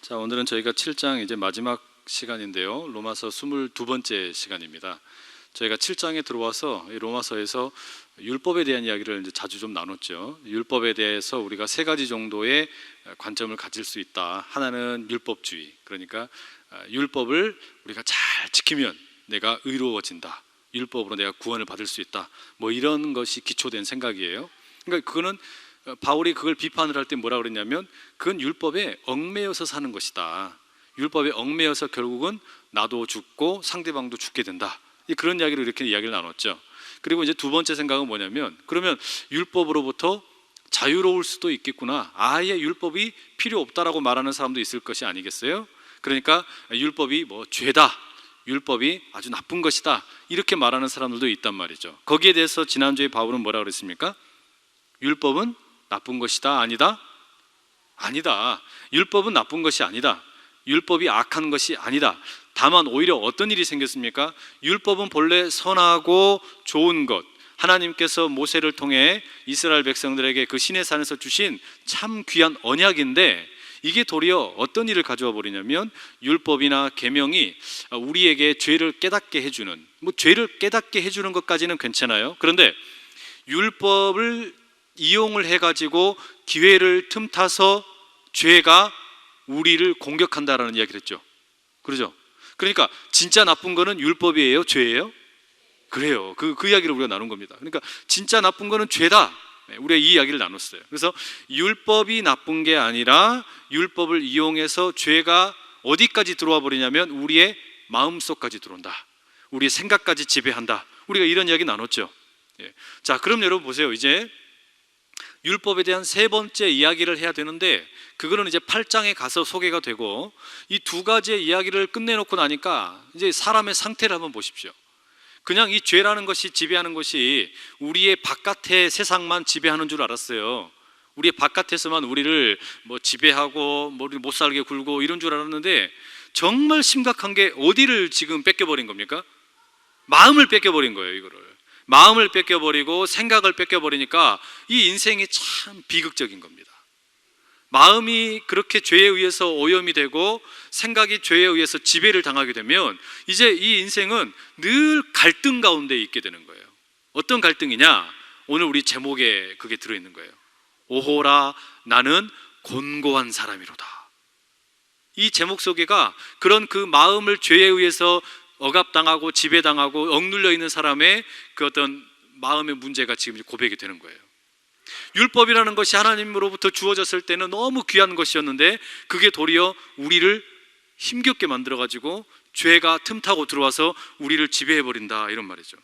자, 오늘은 저희가 7장 이제 마지막 시간인데요. 로마서 22번째 시간입니다. 저희가 7장에 들어와서 이 로마서에서 율법에 대한 이야기를 이제 자주 좀 나눴죠. 율법에 대해서 우리가 세 가지 정도의 관점을 가질 수 있다. 하나는 율법주의. 그러니까 율법을 우리가 잘 지키면 내가 의로워진다. 율법으로 내가 구원을 받을 수 있다. 뭐 이런 것이 기초된 생각이에요. 그러니까 그거는 바울이 그걸 비판을 할 때 뭐라 그랬냐면 그건 율법에 얽매여서 사는 것이다. 율법에 얽매여서 결국은 나도 죽고 상대방도 죽게 된다. 그런 이야기를 이렇게 이야기를 나눴죠. 그리고 이제 두 번째 생각은 뭐냐면 그러면 율법으로부터 자유로울 수도 있겠구나. 아예 율법이 필요 없다라고 말하는 사람도 있을 것이 아니겠어요? 그러니까 율법이 뭐 죄다, 율법이 아주 나쁜 것이다, 이렇게 말하는 사람들도 있단 말이죠. 거기에 대해서 지난주에 바울은 뭐라 그랬습니까? 율법은 나쁜 것이다, 아니다? 아니다. 율법은 나쁜 것이 아니다. 율법이 악한 것이 아니다. 다만 오히려 어떤 일이 생겼습니까? 율법은 본래 선하고 좋은 것, 하나님께서 모세를 통해 이스라엘 백성들에게 그 시내산에서 주신 참 귀한 언약인데 이게 도리어 어떤 일을 가져와 버리냐면 율법이나 계명이 우리에게 죄를 깨닫게 해주는, 뭐 죄를 깨닫게 해주는 것까지는 괜찮아요. 그런데 율법을 이용을 해가지고 기회를 틈타서 죄가 우리를 공격한다라는 이야기를 했죠. 그러죠? 그러니까 진짜 나쁜 거는 율법이에요? 죄예요? 그래요. 그 이야기를 우리가 나눈 겁니다. 그러니까 진짜 나쁜 거는 죄다. 우리가 이 이야기를 나눴어요. 그래서 율법이 나쁜 게 아니라 율법을 이용해서 죄가 어디까지 들어와 버리냐면 우리의 마음속까지 들어온다. 우리의 생각까지 지배한다. 우리가 이런 이야기 나눴죠. 자, 그럼 여러분 보세요. 이제 율법에 대한 세 번째 이야기를 해야 되는데 그거는 이제 8장에 가서 소개가 되고 이 두 가지의 이야기를 끝내놓고 나니까 이제 사람의 상태를 한번 보십시오. 그냥 이 죄라는 것이 지배하는 것이 우리의 바깥의 세상만 지배하는 줄 알았어요. 우리의 바깥에서만 우리를 뭐 지배하고 뭐 못 살게 굴고 이런 줄 알았는데 정말 심각한 게 어디를 지금 뺏겨버린 겁니까? 마음을 뺏겨버린 거예요. 이거를 마음을 뺏겨버리고 생각을 뺏겨버리니까 이 인생이 참 비극적인 겁니다. 마음이 그렇게 죄에 의해서 오염이 되고 생각이 죄에 의해서 지배를 당하게 되면 이제 이 인생은 늘 갈등 가운데 있게 되는 거예요. 어떤 갈등이냐? 오늘 우리 제목에 그게 들어있는 거예요. 오호라 나는 곤고한 사람이로다. 이 제목 속에가 그런 그 마음을 죄에 의해서 억압당하고 지배당하고 억눌려 있는 사람의 그 어떤 마음의 문제가 지금 고백이 되는 거예요. 율법이라는 것이 하나님으로부터 주어졌을 때는 너무 귀한 것이었는데 그게 도리어 우리를 힘겹게 만들어가지고 죄가 틈타고 들어와서 우리를 지배해버린다, 이런 말이죠.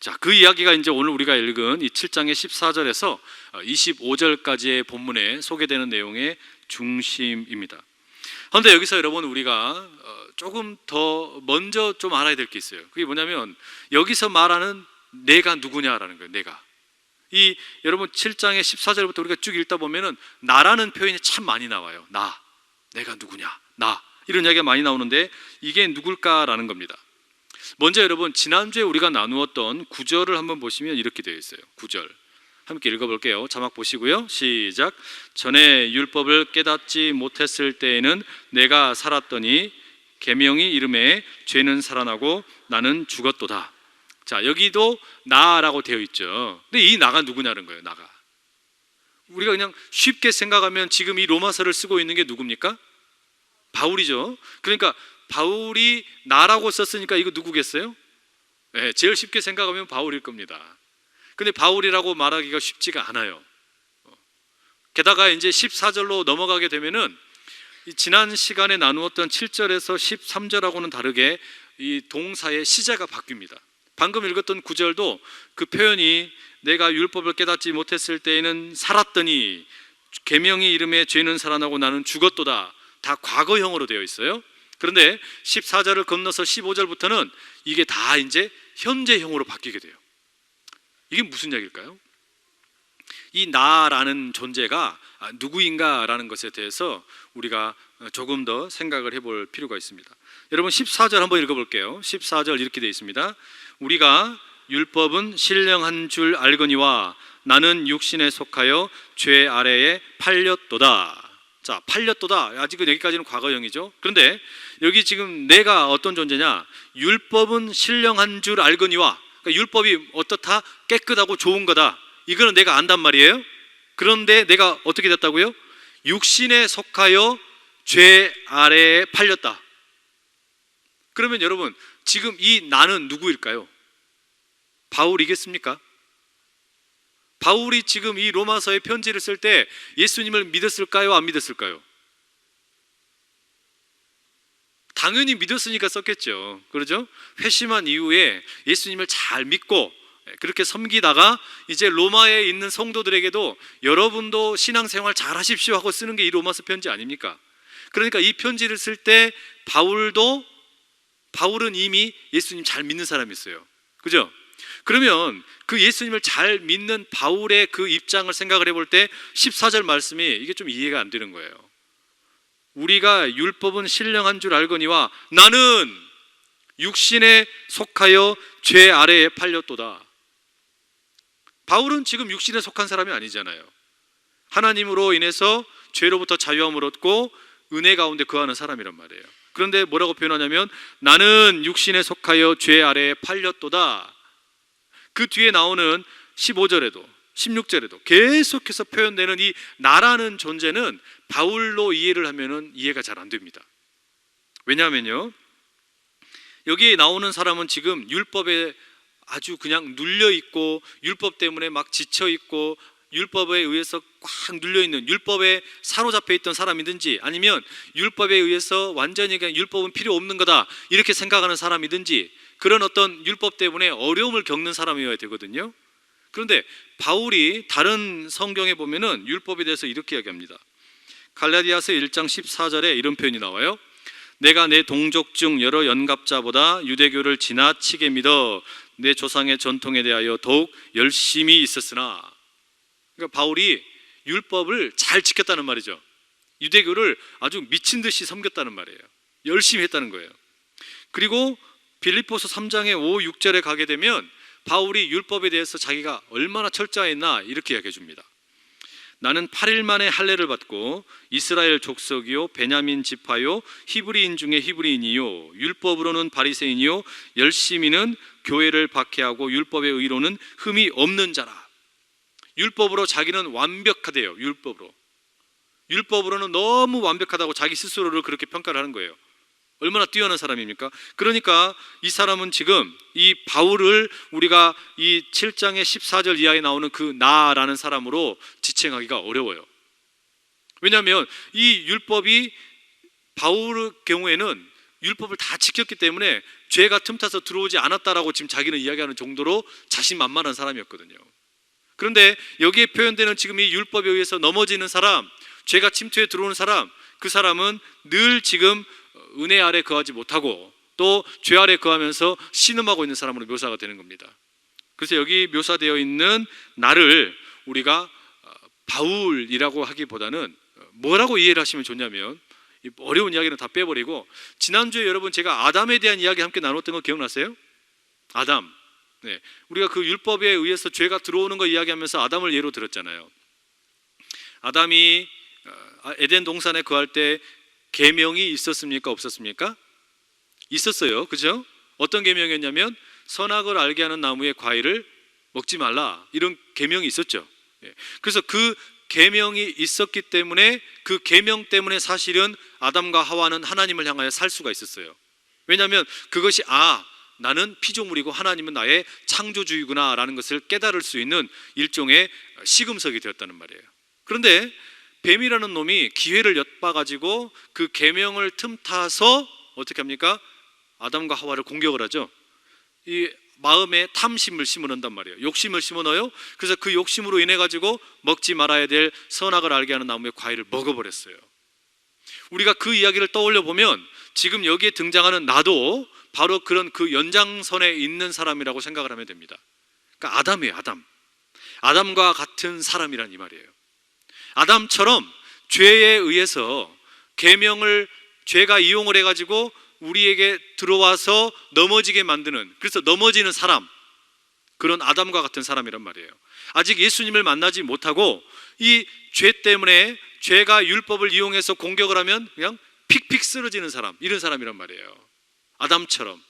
자, 그 이야기가 이제 오늘 우리가 읽은 이 7장의 14절에서 25절까지의 본문에 소개되는 내용의 중심입니다. 그런데 여기서 여러분 우리가 조금 더 먼저 좀 알아야 될 게 있어요. 그게 뭐냐면 여기서 말하는 내가 누구냐라는 거예요. 이 여러분 7장의 14절부터 우리가 쭉 읽다 보면은 나라는 표현이 참 많이 나와요. 내가 누구냐, 나, 이런 이야기가 많이 나오는데 이게 누굴까라는 겁니다. 먼저 여러분 지난주에 우리가 나누었던 9절을 한번 보시면 이렇게 되어 있어요. 9절 함께 읽어볼게요. 자막 보시고요. 시작. 전에 율법을 깨닫지 못했을 때에는 내가 살았더니 계명이 이름에 죄는 살아나고 나는 죽었도다. 자, 여기도 나라고 되어 있죠. 근데 이 나가 누구냐는 거예요. 나가. 우리가 그냥 쉽게 생각하면 지금 이 로마서를 쓰고 있는 게 누굽니까? 바울이죠. 그러니까 바울이 나라고 썼으니까 이거 누구겠어요? 네, 제일 쉽게 생각하면 바울일 겁니다. 근데 바울이라고 말하기가 쉽지가 않아요. 게다가 이제 14절로 넘어가게 되면은 지난 시간에 나누었던 7절에서 13절하고는 다르게 이 동사의 시제가 바뀝니다. 방금 읽었던 9절도 그 표현이 내가 율법을 깨닫지 못했을 때에는 살았더니 계명이 이름에 죄는 살아나고 나는 죽었도다, 다 과거형으로 되어 있어요. 그런데 14절을 건너서 15절부터는 이게 다 이제 현재형으로 바뀌게 돼요. 이게 무슨 얘기일까요? 이 나라는 존재가 누구인가라는 것에 대해서 우리가 조금 더 생각을 해볼 필요가 있습니다. 여러분 14절 한번 읽어볼게요. 14절 이렇게 되어 있습니다. 우리가 율법은 신령한 줄 알거니와 나는 육신에 속하여 죄 아래에 팔렸도다. 자, 팔렸도다. 아직은 여기까지는 과거형이죠. 그런데 여기 지금 내가 어떤 존재냐? 율법은 신령한 줄 알거니와, 그러니까 율법이 어떻다? 깨끗하고 좋은 거다. 이거는 내가 안단 말이에요. 그런데 내가 어떻게 됐다고요? 육신에 속하여 죄 아래에 팔렸다. 그러면 여러분, 지금 이 나는 누구일까요? 바울이겠습니까? 바울이 지금 이 로마서의 편지를 쓸 때 예수님을 믿었을까요? 안 믿었을까요? 당연히 믿었으니까 썼겠죠. 그러죠? 회심한 이후에 예수님을 잘 믿고 그렇게 섬기다가 이제 로마에 있는 성도들에게도 여러분도 신앙생활 잘 하십시오 하고 쓰는 게 이 로마서 편지 아닙니까? 그러니까 이 편지를 쓸 때 바울은 이미 예수님 잘 믿는 사람이었어요. 그죠? 그러면 그 예수님을 잘 믿는 바울의 그 입장을 생각을 해볼 때 14절 말씀이 이게 좀 이해가 안 되는 거예요. 우리가 율법은 신령한 줄 알거니와 나는 육신에 속하여 죄 아래에 팔렸도다. 바울은 지금 육신에 속한 사람이 아니잖아요. 하나님으로 인해서 죄로부터 자유함을 얻고 은혜 가운데 거하는 사람이란 말이에요. 그런데 뭐라고 표현하냐면 나는 육신에 속하여 죄 아래에 팔렸도다. 그 뒤에 나오는 15절에도 16절에도 계속해서 표현되는 이 나라는 존재는 바울로 이해를 하면 이해가 잘 안 됩니다. 왜냐하면요, 여기에 나오는 사람은 지금 율법에 아주 그냥 눌려있고 율법 때문에 막 지쳐있고 율법에 의해서 꽉 눌려있는, 율법에 사로잡혀 있던 사람이든지 아니면 율법에 의해서 완전히 그냥 율법은 필요 없는 거다 이렇게 생각하는 사람이든지 그런 어떤 율법 때문에 어려움을 겪는 사람이어야 되거든요. 그런데 바울이 다른 성경에 보면은 율법에 대해서 이렇게 이야기합니다. 갈라디아서 1장 14절에 이런 표현이 나와요. 내가 내 동족 중 여러 연갑자보다 유대교를 지나치게 믿어 내 조상의 전통에 대하여 더욱 열심히 있었으나, 그러니까 바울이 율법을 잘 지켰다는 말이죠. 유대교를 아주 미친 듯이 섬겼다는 말이에요. 열심히 했다는 거예요. 그리고 빌립보서 3장의 5, 6절에 가게 되면 바울이 율법에 대해서 자기가 얼마나 철저했나 이렇게 이야기해 줍니다. 나는 8일 만에 할례를 받고 이스라엘 족속이요 베냐민 지파요 히브리인 중에 히브리인이요 율법으로는 바리새인이요 열심히는 교회를 박해하고 율법의 의로는 흠이 없는 자라. 율법으로 자기는 완벽하대요. 율법으로는 너무 완벽하다고 자기 스스로를 그렇게 평가를 하는 거예요. 얼마나 뛰어난 사람입니까? 그러니까 이 사람은 지금 이 바울을 우리가 이 7장의 14절 이하에 나오는 그 나라는 사람으로 지칭하기가 어려워요. 왜냐하면 이 율법이 바울의 경우에는 율법을 다 지켰기 때문에 죄가 틈타서 들어오지 않았다라고 지금 자기는 이야기하는 정도로 자신만만한 사람이었거든요. 그런데 여기에 표현되는 지금 이 율법에 의해서 넘어지는 사람, 죄가 침투해 들어오는 사람, 그 사람은 늘 지금 은혜 아래 거하지 못하고 또 죄 아래 거하면서 신음하고 있는 사람으로 묘사가 되는 겁니다. 그래서 여기 묘사되어 있는 나를 우리가 바울이라고 하기보다는 뭐라고 이해를 하시면 좋냐면, 어려운 이야기는 다 빼버리고 지난주에 여러분 제가 아담에 대한 이야기 함께 나눴던 거 기억나세요? 아담. 네, 우리가 그 율법에 의해서 죄가 들어오는 거 이야기하면서 아담을 예로 들었잖아요. 아담이 에덴 동산에 거할 때 계명이 있었습니까? 없었습니까? 있었어요. 그죠? 어떤 계명이었냐면 선악을 알게 하는 나무의 과일을 먹지 말라, 이런 계명이 있었죠. 그래서 그 계명이 있었기 때문에 그 계명 때문에 사실은 아담과 하와는 하나님을 향하여 살 수가 있었어요. 왜냐하면 그것이 나는 피조물이고 하나님은 나의 창조주이구나 라는 것을 깨달을 수 있는 일종의 시금석이 되었다는 말이에요. 그런데 뱀이라는 놈이 기회를 엿봐가지고 그 계명을 틈타서 어떻게 합니까? 아담과 하와를 공격을 하죠. 이 마음에 탐심을 심어놓는단 말이에요. 욕심을 심어넣어요. 그래서 그 욕심으로 인해 가지고 먹지 말아야 될 선악을 알게 하는 나무의 과일을 먹어버렸어요. 우리가 그 이야기를 떠올려 보면 지금 여기에 등장하는 나도 바로 그런 그 연장선에 있는 사람이라고 생각을 하면 됩니다. 그러니까 아담이에요. 아담과 같은 사람이란 이 말이에요. 아담처럼 죄에 의해서 계명을 죄가 이용을 해가지고 우리에게 들어와서 넘어지게 만드는, 그래서 넘어지는 사람, 그런 아담과 같은 사람이란 말이에요. 아직 예수님을 만나지 못하고 이 죄 때문에 죄가 율법을 이용해서 공격을 하면 그냥 픽픽 쓰러지는 사람, 이런 사람이란 말이에요. 아담처럼.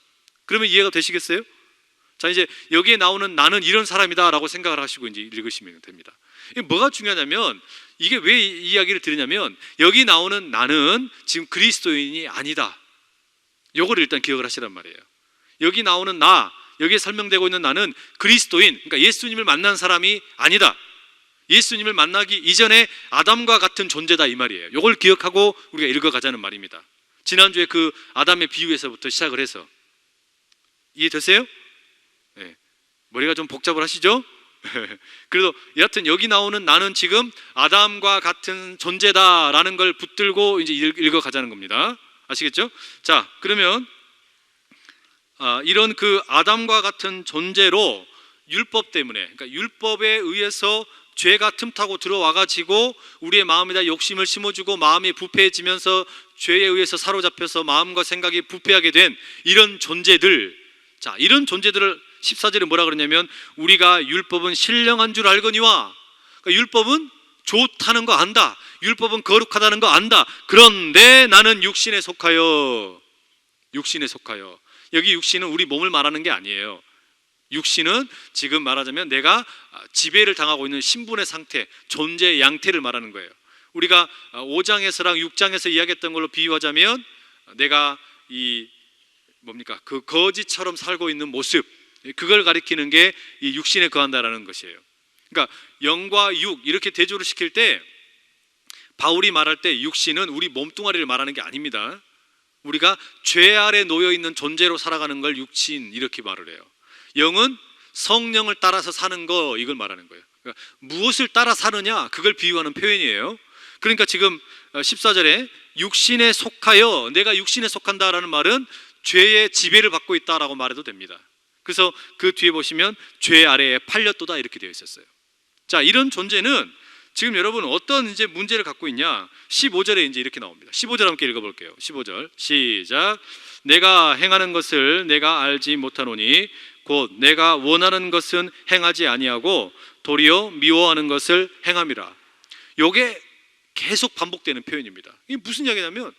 그러면 이해가 되시겠어요? 자, 이제 여기에 나오는 나는 이런 사람이다 라고 생각을 하시고 이제 읽으시면 됩니다. 이게 뭐가 중요하냐면, 이게 왜 이 이야기를 드리냐면, 여기 나오는 나는 지금 그리스도인이 아니다, 요거를 일단 기억을 하시란 말이에요. 여기 나오는 나, 여기에 설명되고 있는 나는 그리스도인, 그러니까 예수님을 만난 사람이 아니다. 예수님을 만나기 이전에 아담과 같은 존재다, 이 말이에요. 요걸 기억하고 우리가 읽어가자는 말입니다. 지난주에 그 아담의 비유에서부터 시작을 해서 이해되세요? 네. 머리가 좀 복잡을 하시죠? 그래도 여하튼 여기 나오는 나는 지금 아담과 같은 존재다라는 걸 붙들고 이제 읽어가자는 겁니다. 아시겠죠? 자, 그러면 이런 그 아담과 같은 존재로 율법 때문에, 그러니까 율법에 의해서 죄가 틈타고 들어와가지고 우리의 마음에다 욕심을 심어주고 마음이 부패해지면서 죄에 의해서 사로잡혀서 마음과 생각이 부패하게 된 이런 존재들, 자, 이런 존재들을 14절에 뭐라 그러냐면, 우리가 율법은 신령한 줄 알거니와, 그러니까 율법은 좋다는 거 안다, 율법은 거룩하다는 거 안다. 그런데 나는 육신에 속하여. 육신에 속하여. 여기 육신은 우리 몸을 말하는 게 아니에요. 육신은 지금 말하자면 내가 지배를 당하고 있는 신분의 상태, 존재의 양태를 말하는 거예요. 우리가 5장에서랑 6장에서 이야기했던 걸로 비유하자면, 내가 이 뭡니까, 그 거지처럼 살고 있는 모습, 그걸 가리키는 게 이 육신에 거한다라는 것이에요. 그러니까 영과 육 이렇게 대조를 시킬 때, 바울이 말할 때 육신은 우리 몸뚱아리를 말하는 게 아닙니다. 우리가 죄 아래 놓여 있는 존재로 살아가는 걸 육신, 이렇게 말을 해요. 영은 성령을 따라서 사는 거, 이걸 말하는 거예요. 그러니까 무엇을 따라 사느냐, 그걸 비유하는 표현이에요. 그러니까 지금 14절에 육신에 속하여, 내가 육신에 속한다라는 말은 죄의 지배를 받고 있다라고 말해도 됩니다. 그래서 그 뒤에 보시면 죄 아래에 팔렸도다, 이렇게 되어 있었어요. 자, 이런 존재는 지금 여러분 어떤 이제 문제를 갖고 있냐? 15절에 이제 이렇게 나옵니다. 15절 함께 읽어볼게요. 15절 시작. 내가 행하는 것을 내가 알지 못하노니 곧 내가 원하는 것은 행하지 아니하고 도리어 미워하는 것을 행함이라. 요게 계속 반복되는 표현입니다. 이게 무슨 이야기냐면,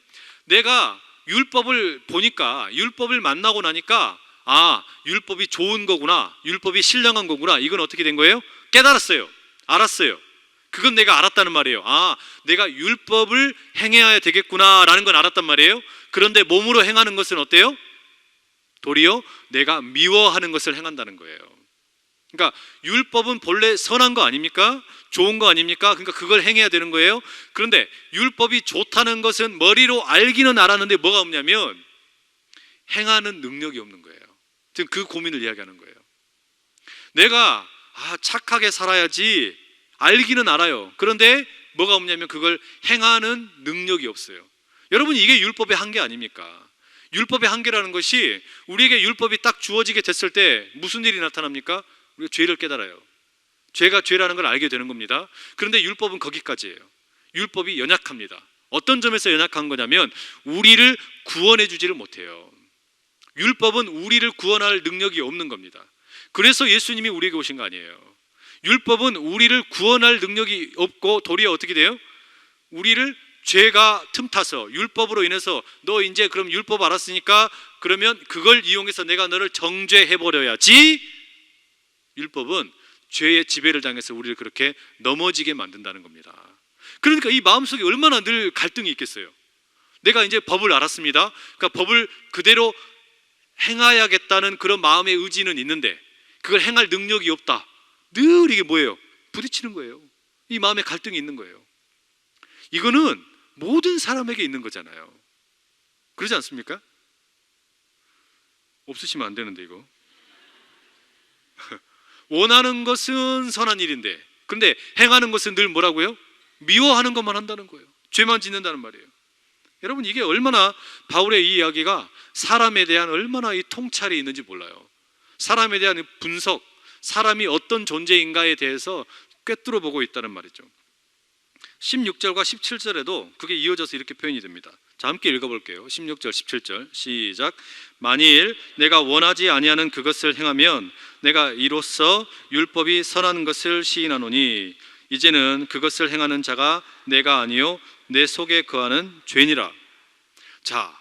내가 율법을 보니까, 율법을 만나고 나니까, 아, 율법이 좋은 거구나, 율법이 신령한 거구나, 이건 어떻게 된 거예요? 깨달았어요. 알았어요. 그건 내가 알았다는 말이에요. 아, 내가 율법을 행해야 되겠구나 라는 건 알았단 말이에요. 그런데 몸으로 행하는 것은 어때요? 도리어 내가 미워하는 것을 행한다는 거예요. 그러니까 율법은 본래 선한 거 아닙니까? 좋은 거 아닙니까? 그러니까 그걸 행해야 되는 거예요. 그런데 율법이 좋다는 것은 머리로 알기는 알았는데 뭐가 없냐면 행하는 능력이 없는 거예요. 지금 그 고민을 이야기하는 거예요. 내가 착하게 살아야지 알기는 알아요. 그런데 뭐가 없냐면 그걸 행하는 능력이 없어요. 여러분, 이게 율법의 한계 아닙니까? 율법의 한계라는 것이, 우리에게 율법이 딱 주어지게 됐을 때 무슨 일이 나타납니까? 우리가 죄를 깨달아요. 죄가 죄라는 걸 알게 되는 겁니다. 그런데 율법은 거기까지예요. 율법이 연약합니다. 어떤 점에서 연약한 거냐면 우리를 구원해 주지를 못해요. 율법은 우리를 구원할 능력이 없는 겁니다. 그래서 예수님이 우리에게 오신 거 아니에요. 율법은 우리를 구원할 능력이 없고 도리어 어떻게 돼요? 우리를 죄가 틈타서, 율법으로 인해서 너 이제 그럼 율법 알았으니까 그러면 그걸 이용해서 내가 너를 정죄해버려야지. 율법은 죄의 지배를 당해서 우리를 그렇게 넘어지게 만든다는 겁니다. 그러니까 이 마음속에 얼마나 늘 갈등이 있겠어요. 내가 이제 법을 알았습니다. 그러니까 법을 그대로 행해야겠다는 그런 마음의 의지는 있는데 그걸 행할 능력이 없다. 늘 이게 뭐예요? 부딪히는 거예요. 이 마음에 갈등이 있는 거예요. 이거는 모든 사람에게 있는 거잖아요. 그러지 않습니까? 없으시면 안 되는데 이거. 원하는 것은 선한 일인데, 근데 행하는 것은 늘 뭐라고요? 미워하는 것만 한다는 거예요. 죄만 짓는다는 말이에요. 여러분, 이게 얼마나 바울의 이 이야기가 사람에 대한 얼마나 이 통찰이 있는지 몰라요. 사람에 대한 분석, 사람이 어떤 존재인가에 대해서 꿰뚫어 보고 있다는 말이죠. 16절과 17절에도 그게 이어져서 이렇게 표현이 됩니다. 자, 함께 읽어볼게요. 16절, 17절 시작. 만일 내가 원하지 아니하는 그것을 행하면 내가 이로써 율법이 선한 것을 시인하노니 이제는 그것을 행하는 자가 내가 아니요 내 속에 거하는 죄니라. 자,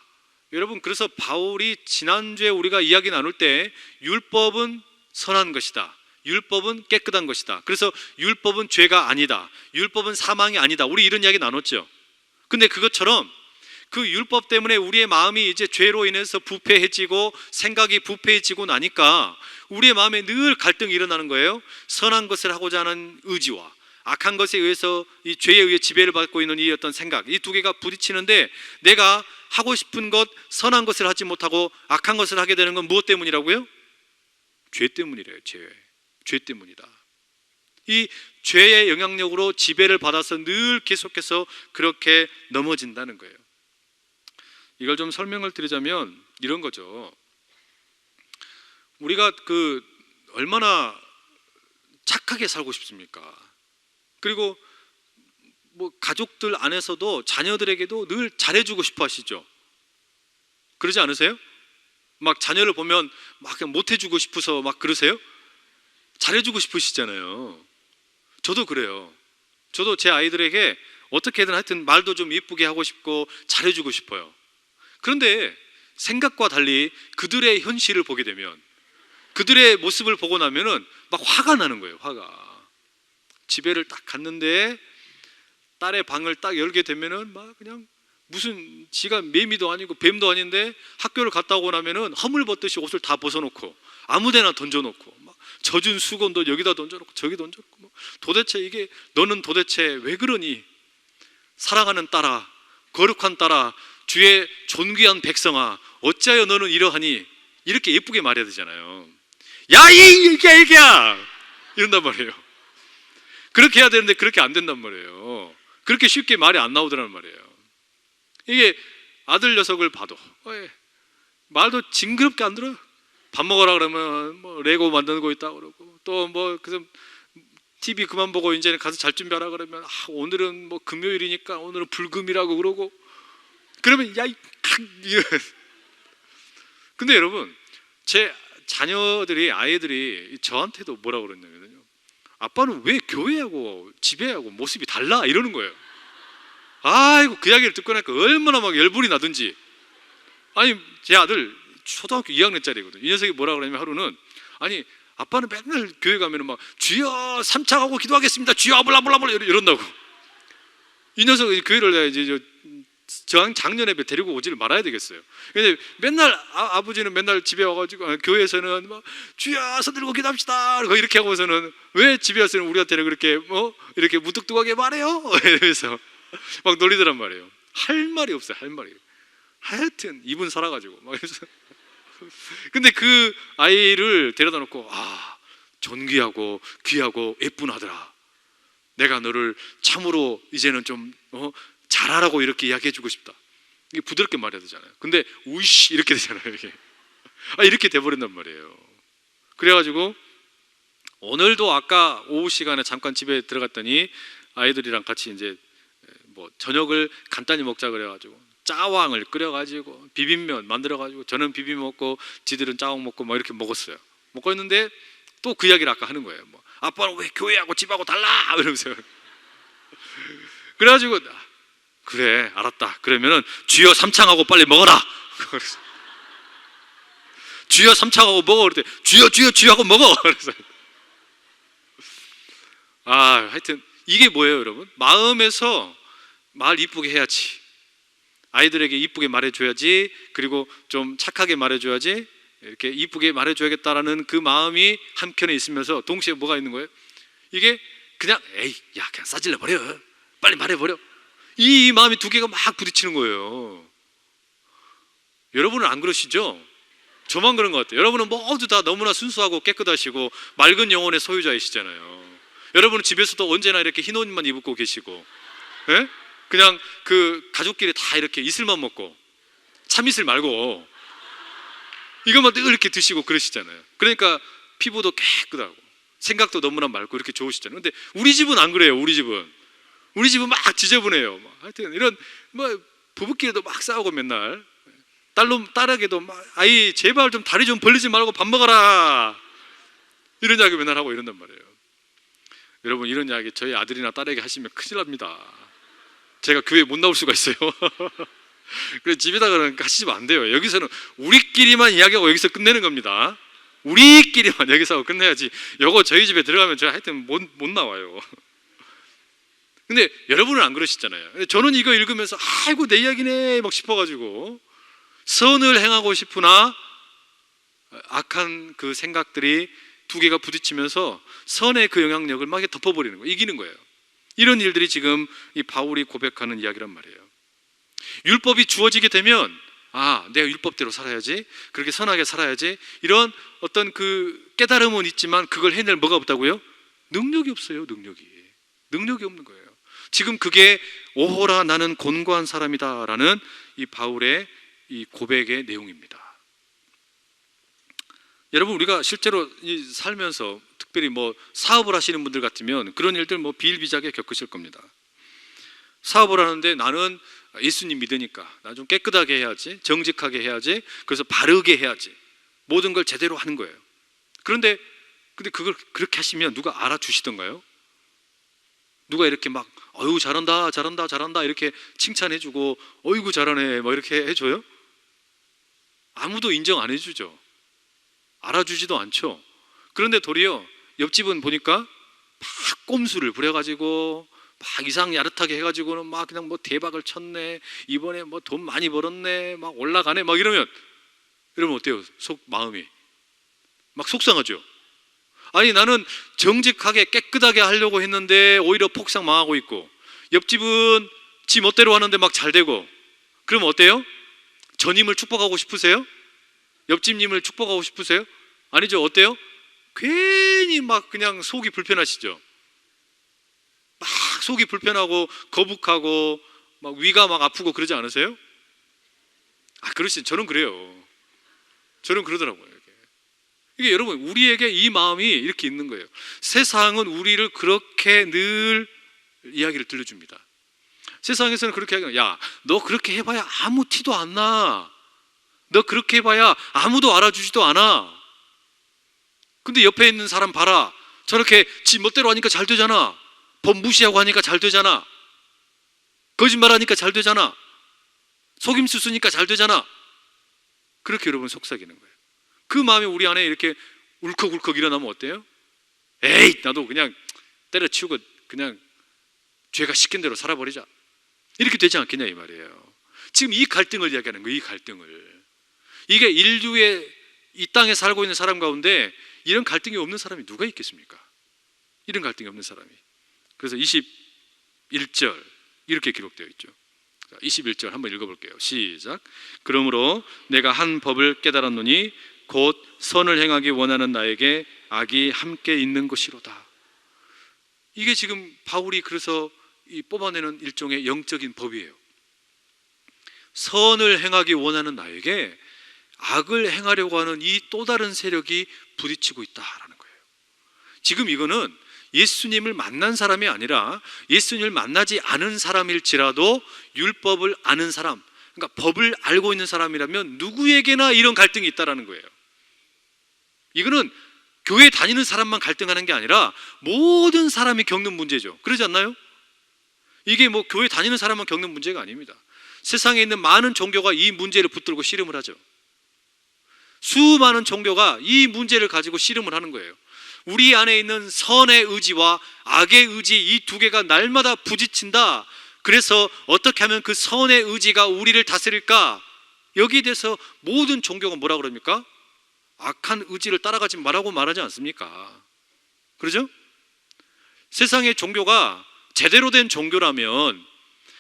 여러분, 그래서 바울이 지난주에 우리가 이야기 나눌 때 율법은 선한 것이다, 율법은 깨끗한 것이다, 그래서 율법은 죄가 아니다, 율법은 사망이 아니다, 우리 이런 이야기 나눴죠. 근데 그것처럼 그 율법 때문에 우리의 마음이 이제 죄로 인해서 부패해지고 생각이 부패해지고 나니까 우리의 마음에 늘 갈등이 일어나는 거예요. 선한 것을 하고자 하는 의지와 악한 것에 의해서 이 죄에 의해 지배를 받고 있는 이 어떤 생각, 이 두 개가 부딪히는데 내가 하고 싶은 것, 선한 것을 하지 못하고 악한 것을 하게 되는 건 무엇 때문이라고요? 죄 때문이래요. 죄 때문이다. 이 죄의 영향력으로 지배를 받아서 늘 계속해서 그렇게 넘어진다는 거예요. 이걸 좀 설명을 드리자면 이런 거죠. 우리가 얼마나 착하게 살고 싶습니까? 그리고 뭐 가족들 안에서도 자녀들에게도 늘 잘해주고 싶어 하시죠. 그러지 않으세요? 막 자녀를 보면 막 그냥 못해주고 싶어서 막 그러세요? 잘해주고 싶으시잖아요. 저도 그래요. 저도 제 아이들에게 어떻게든 하여튼 말도 좀 예쁘게 하고 싶고 잘해주고 싶어요. 그런데 생각과 달리 그들의 현실을 보게 되면, 그들의 모습을 보고 나면은 막 화가 나는 거예요. 화가. 집에를 딱 갔는데 딸의 방을 딱 열게 되면은 막 그냥 무슨 지가 매미도 아니고 뱀도 아닌데 학교를 갔다 오고 나면은 허물 벗듯이 옷을 다 벗어놓고 아무데나 던져놓고 막 젖은 수건도 여기다 던져놓고 저기 던져놓고 뭐 도대체 이게 너는 도대체 왜 그러니? 사랑하는 딸아, 거룩한 딸아, 주의 존귀한 백성아, 어찌하여 너는 이러하니? 이렇게 예쁘게 말해야 되잖아요. 야, 이 애기야! 이런단 말이에요. 그렇게 해야 되는데 그렇게 안 된단 말이에요. 그렇게 쉽게 말이 안 나오더란 말이에요. 이게 아들 녀석을 봐도 말도 징그럽게 안 들어요. 밥 먹으라 그러면 뭐 레고 만들고 있다 그러고, 또 뭐 그래서 TV 그만 보고 이제는 가서 잘 준비하라 그러면 오늘은 뭐 금요일이니까 오늘은 불금이라고 그러고, 그러면 야, 근데 여러분, 제 자녀들이, 아이들이 저한테도 뭐라 그러냐면요, 아빠는 왜 교회하고 집에하고 모습이 달라? 이러는 거예요. 아이고, 그 이야기를 듣고 나니까 얼마나 막 열불이 나든지. 아니, 제 아들 초등학교 2학년짜리거든. 이 녀석이 뭐라 그러냐면 하루는, 아니 아빠는 맨날 교회 가면은 막 주여 삼창하고 기도하겠습니다, 주여 블라블라블라 이런다고. 이 녀석이 교회를 내가 이제 작년에 데리고 오지를 말아야 되겠어요. 근데 맨날 아버지는 맨날 집에 와가지고 교회에서는 막 주여 손 들고 기도합시다 이렇게 하고서는 왜 집에 와서는 우리한테는 그렇게 이렇게 무뚝뚝하게 말해요? 이러면서 막 놀리더란 말이에요. 할 말이 없어요. 할 말이. 하여튼 이분 살아가지고 막 그래서 근데 그 아이를 데려다 놓고, 존귀하고 귀하고 예쁜 아들아, 내가 너를 참으로 이제는 좀 잘하라고 이렇게 이야기해주고 싶다. 이게 부드럽게 말해야 되잖아요. 근데 우이씨 이렇게 되잖아요. 이게 이렇게 돼버린단 말이에요. 그래가지고 오늘도 아까 오후 시간에 잠깐 집에 들어갔더니 아이들이랑 같이 이제 뭐 저녁을 간단히 먹자 그래가지고 짜왕을 끓여가지고 비빔면 만들어가지고 저는 비빔 먹고 지들은 짜왕 먹고 막 이렇게 먹었어요. 먹고 있는데 또 그 이야기를 아까 하는 거예요. 뭐 아빠는 왜 교회하고 집하고 달라? 이러면서. 그래가지고 그래 알았다. 그러면은 주여 삼창하고 빨리 먹어라. 주여 삼창하고 먹어. 그럴 때 주여 하고 먹어. 그래서 하여튼 이게 뭐예요, 여러분? 마음에서 말 이쁘게 해야지. 아이들에게 이쁘게 말해줘야지. 그리고 좀 착하게 말해줘야지. 이렇게 이쁘게 말해줘야겠다라는 그 마음이 한편에 있으면서 동시에 뭐가 있는 거예요? 이게 그냥 그냥 싸질러 버려. 빨리 말해버려. 이 마음이 두 개가 막 부딪히는 거예요. 여러분은 안 그러시죠? 저만 그런 것 같아요. 여러분은 모두 다 너무나 순수하고 깨끗하시고 맑은 영혼의 소유자이시잖아요. 여러분은 집에서도 언제나 이렇게 흰 옷만 입고 계시고, 예? 그냥 그 가족끼리 다 이렇게 이슬만 먹고 참이슬 말고 이것만 늘 이렇게 드시고 그러시잖아요. 그러니까 피부도 깨끗하고 생각도 너무나 맑고 이렇게 좋으시잖아요. 근데 우리 집은 안 그래요. 우리 집은 막 지저분해요. 하여튼 이런 부부끼리도 막 싸우고 맨날 딸에게도 막 아이 제발 좀 다리 좀 벌리지 말고 밥 먹어라 이런 이야기 맨날 하고 이런단 말이에요. 여러분 이런 이야기 저희 아들이나 딸에게 하시면 큰일 납니다. 제가 교회 못 나올 수가 있어요. 그래서 집에다가 하시면 안 돼요. 여기서는 우리끼리만 이야기하고 여기서 끝내는 겁니다. 우리끼리만 여기서 하고 끝내야지. 요거 저희 집에 들어가면 제가 하여튼 못 나와요. 근데 여러분은 안 그러시잖아요. 근데 저는 이거 읽으면서 아이고 내 이야기네 막 싶어가지고, 선을 행하고 싶으나 악한 그 생각들이 두 개가 부딪히면서 선의 그 영향력을 막 덮어버리는 거예요. 이기는 거예요. 이런 일들이 지금 이 바울이 고백하는 이야기란 말이에요. 율법이 주어지게 되면 내가 율법대로 살아야지, 그렇게 선하게 살아야지, 이런 어떤 그 깨달음은 있지만 그걸 해낼 뭐가 없다고요? 능력이 없어요. 능력이 없는 거예요. 지금 그게 오호라 나는 곤고한 사람이다 라는 이 바울의 이 고백의 내용입니다. 여러분 우리가 실제로 살면서 특별히 뭐 사업을 하시는 분들 같으면 그런 일들 뭐 비일비재하게 겪으실 겁니다. 사업을 하는데 나는 예수님 믿으니까 나 좀 깨끗하게 해야지, 정직하게 해야지, 그래서 바르게 해야지, 모든 걸 제대로 하는 거예요. 근데 그걸 그렇게 하시면 누가 알아주시던가요? 누가 이렇게 막 어유 잘한다 이렇게 칭찬해주고 어이구 잘하네 막 이렇게 해줘요? 아무도 인정 안 해주죠. 알아주지도 않죠. 그런데 도리어 옆집은 보니까 막 꼼수를 부려가지고 막 이상 야릇하게 해가지고는 막 그냥 뭐 대박을 쳤네, 이번에 뭐 돈 많이 벌었네, 막 올라가네 막 이러면 여러분 어때요? 마음이 막 속상하죠. 아니 나는 정직하게 깨끗하게 하려고 했는데 오히려 폭삭 망하고 있고, 옆집은 지 멋대로 하는데 막 잘 되고, 그럼 어때요? 저님을 축복하고 싶으세요? 옆집님을 축복하고 싶으세요? 아니죠. 어때요? 괜히 막 그냥 속이 불편하시죠. 막 속이 불편하고 거북하고 막 위가 막 아프고 그러지 않으세요? 그러시죠. 저는 그래요. 저는 그러더라고요. 이게 여러분 우리에게 이 마음이 이렇게 있는 거예요. 세상은 우리를 그렇게 늘 이야기를 들려줍니다. 세상에서는 그렇게 하면 야, 너 그렇게 해봐야 아무 티도 안 나. 너 그렇게 해봐야 아무도 알아주지도 않아. 근데 옆에 있는 사람 봐라. 저렇게 지 멋대로 하니까 잘 되잖아. 법 무시하고 하니까 잘 되잖아. 거짓말하니까 잘 되잖아. 속임수 쓰니까 잘 되잖아. 그렇게 여러분 속삭이는 거예요. 그 마음이 우리 안에 이렇게 울컥울컥 일어나면 어때요? 에이 나도 그냥 때려치우고 그냥 죄가 시킨 대로 살아버리자, 이렇게 되지 않겠냐 이 말이에요. 지금 이 갈등을 이야기하는 거예요. 이 갈등을. 이게 인류의 이 땅에 살고 있는 사람 가운데 이런 갈등이 없는 사람이 누가 있겠습니까? 이런 갈등이 없는 사람이. 그래서 21절 이렇게 기록되어 있죠. 21절 한번 읽어볼게요. 시작. 그러므로 내가 한 법을 깨달았노니 곧 선을 행하기 원하는 나에게 악이 함께 있는 것이로다. 이게 지금 바울이 그래서 뽑아내는 일종의 영적인 법이에요. 선을 행하기 원하는 나에게 악을 행하려고 하는 이 또 다른 세력이 부딪히고 있다라는 거예요. 지금 이거는 예수님을 만난 사람이 아니라 예수님을 만나지 않은 사람일지라도 율법을 아는 사람, 그러니까 법을 알고 있는 사람이라면 누구에게나 이런 갈등이 있다라는 거예요. 이거는 교회 다니는 사람만 갈등하는 게 아니라 모든 사람이 겪는 문제죠. 그러지 않나요? 이게 뭐 교회 다니는 사람만 겪는 문제가 아닙니다. 세상에 있는 많은 종교가 이 문제를 붙들고 씨름을 하죠. 수많은 종교가 이 문제를 가지고 씨름을 하는 거예요. 우리 안에 있는 선의 의지와 악의 의지, 이 두 개가 날마다 부딪힌다. 그래서 어떻게 하면 그 선의 의지가 우리를 다스릴까? 여기에 대해서 모든 종교가 뭐라 그럽니까? 악한 의지를 따라가지 말라고 말하지 않습니까? 그러죠? 세상의 종교가 제대로 된 종교라면,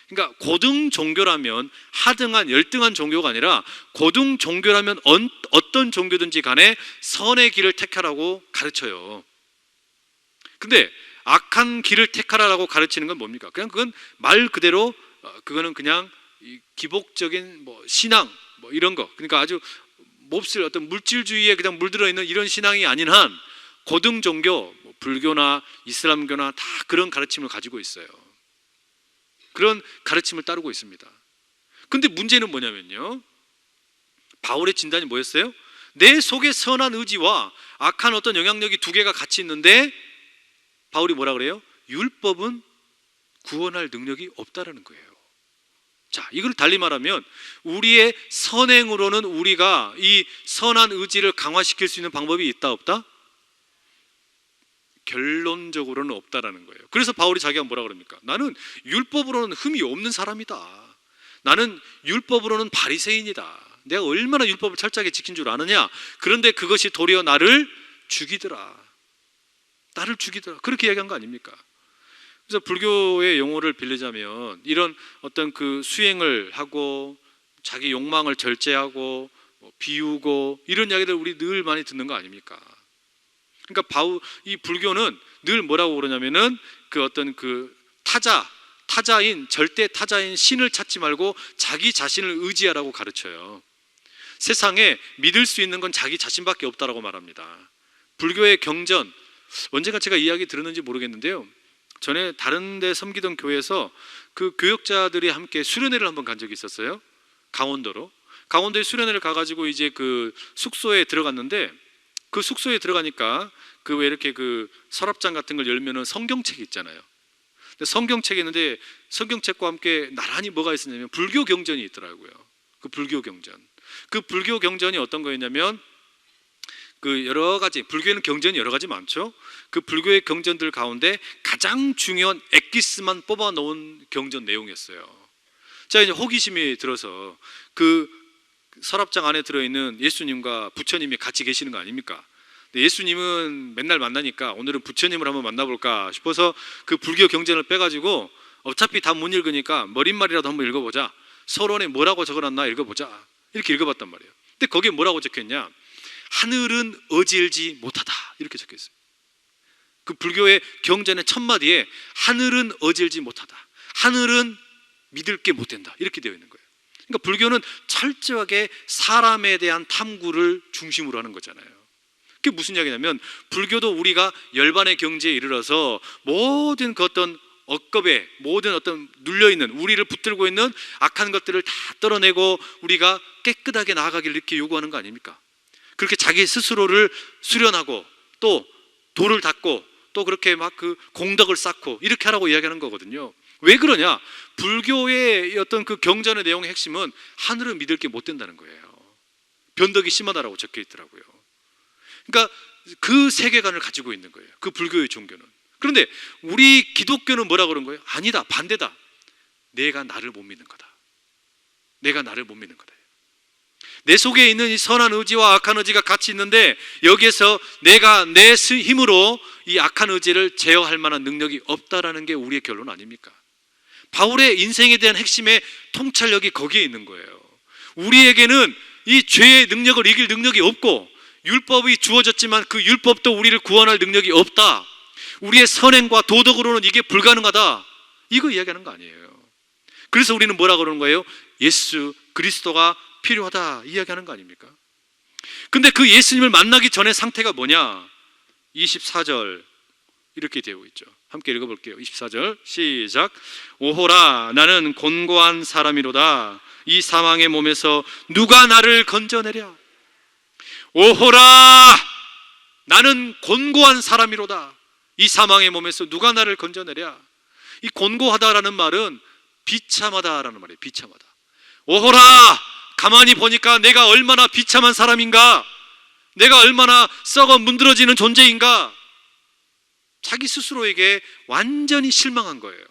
그러니까 고등 종교라면 하등한 열등한 종교가 아니라 고등 종교라면 어떤 종교든지 간에 선의 길을 택하라고 가르쳐요. 근데 악한 길을 택하라고 가르치는 건 뭡니까? 그냥 그건 말 그대로 그거는 그냥 기복적인 뭐 신앙 뭐 이런 거, 그러니까 아주 몹쓸 어떤 물질주의에 그냥 물들어 있는 이런 신앙이 아닌 한 고등 종교, 뭐 불교나 이슬람교나 다 그런 가르침을 가지고 있어요. 그런 가르침을 따르고 있습니다. 근데 문제는 뭐냐면요, 바울의 진단이 뭐였어요? 내 속에 선한 의지와 악한 어떤 영향력이 두 개가 같이 있는데 바울이 뭐라 그래요? 율법은 구원할 능력이 없다라는 거예요. 자, 이걸 달리 말하면 우리의 선행으로는 우리가 이 선한 의지를 강화시킬 수 있는 방법이 있다 없다? 결론적으로는 없다라는 거예요. 그래서 바울이 자기가 뭐라 그럽니까? 나는 율법으로는 흠이 없는 사람이다. 나는 율법으로는 바리새인이다. 내가 얼마나 율법을 철저하게 지킨 줄 아느냐? 그런데 그것이 도리어 나를 죽이더라. 나를 죽이더라. 그렇게 이야기한 거 아닙니까? 그래서 불교의 용어를 빌리자면 이런 어떤 그 수행을 하고 자기 욕망을 절제하고 비우고 이런 이야기들 우리 늘 많이 듣는 거 아닙니까? 그러니까 이 불교는 늘 뭐라고 그러냐면은 그 어떤 그 타자인 절대 타자인 신을 찾지 말고 자기 자신을 의지하라고 가르쳐요. 세상에 믿을 수 있는 건 자기 자신밖에 없다라고 말합니다. 불교의 경전, 언젠가 제가 이야기 들었는지 모르겠는데요, 전에 다른 데 섬기던 교회에서 그 교역자들이 함께 수련회를 한번 간 적이 있었어요. 강원도에 수련회를 가가지고 이제 그 숙소에 들어갔는데, 그 숙소에 들어가니까 그 왜 이렇게 그 서랍장 같은 걸 열면은 성경책이 있잖아요. 근데 성경책이 있는데 성경책과 함께 나란히 뭐가 있었냐면 불교 경전이 있더라고요. 그 불교 경전이 어떤 거였냐면 그 여러 가지, 불교에는 경전이 여러 가지 많죠. 그 불교의 경전들 가운데 가장 중요한 엑기스만 뽑아 놓은 경전 내용이었어요. 자, 이제 호기심이 들어서 그 서랍장 안에 들어있는 예수님과 부처님이 같이 계시는 거 아닙니까? 근데 예수님은 맨날 만나니까 오늘은 부처님을 한번 만나볼까 싶어서 그 불교 경전을 빼가지고 어차피 다 못 읽으니까 머릿말이라도 한번 읽어보자, 서론에 뭐라고 적어놨나 읽어보자, 이렇게 읽어봤단 말이에요. 근데 거기에 뭐라고 적혀있냐? 하늘은 어질지 못하다, 이렇게 적혀있어요. 그 불교의 경전의 첫 마디에 하늘은 어질지 못하다, 하늘은 믿을 게 못 된다, 이렇게 되어 있는 거예요. 그러니까 불교는 철저하게 사람에 대한 탐구를 중심으로 하는 거잖아요. 그게 무슨 이야기냐면 불교도 우리가 열반의 경지에 이르러서 모든 그 어떤 억겁에, 모든 어떤 눌려있는, 우리를 붙들고 있는 악한 것들을 다 떨어내고 우리가 깨끗하게 나아가기를 이렇게 요구하는 거 아닙니까? 그렇게 자기 스스로를 수련하고 또 돌을 닦고 또 그렇게 막 그 공덕을 쌓고 이렇게 하라고 이야기하는 거거든요. 왜 그러냐? 불교의 어떤 그 경전의 내용의 핵심은 하늘은 믿을 게 못 된다는 거예요. 변덕이 심하다라고 적혀 있더라고요. 그러니까 그 세계관을 가지고 있는 거예요, 그 불교의 종교는. 그런데 우리 기독교는 뭐라 그런 거예요? 아니다, 반대다. 내가 나를 못 믿는 거다. 내가 나를 못 믿는 거다. 내 속에 있는 이 선한 의지와 악한 의지가 같이 있는데 여기에서 내가 내 힘으로 이 악한 의지를 제어할 만한 능력이 없다라는 게 우리의 결론 아닙니까? 바울의 인생에 대한 핵심의 통찰력이 거기에 있는 거예요. 우리에게는 이 죄의 능력을 이길 능력이 없고 율법이 주어졌지만 그 율법도 우리를 구원할 능력이 없다. 우리의 선행과 도덕으로는 이게 불가능하다. 이거 이야기하는 거 아니에요. 그래서 우리는 뭐라 그러는 거예요? 예수 그리스도가 필요하다 이야기하는 거 아닙니까? 근데 그 예수님을 만나기 전의 상태가 뭐냐? 24절 이렇게 되어 있죠. 함께 읽어볼게요. 24절 시작. 오호라 나는 곤고한 사람이로다. 이 사망의 몸에서 누가 나를 건져내랴. 오호라 나는 곤고한 사람이로다. 이 사망의 몸에서 누가 나를 건져내랴. 이 곤고하다라는 말은 비참하다라는 말이에요. 비참하다. 오호라 가만히 보니까 내가 얼마나 비참한 사람인가, 내가 얼마나 썩어 문드러지는 존재인가. 자기 스스로에게 완전히 실망한 거예요.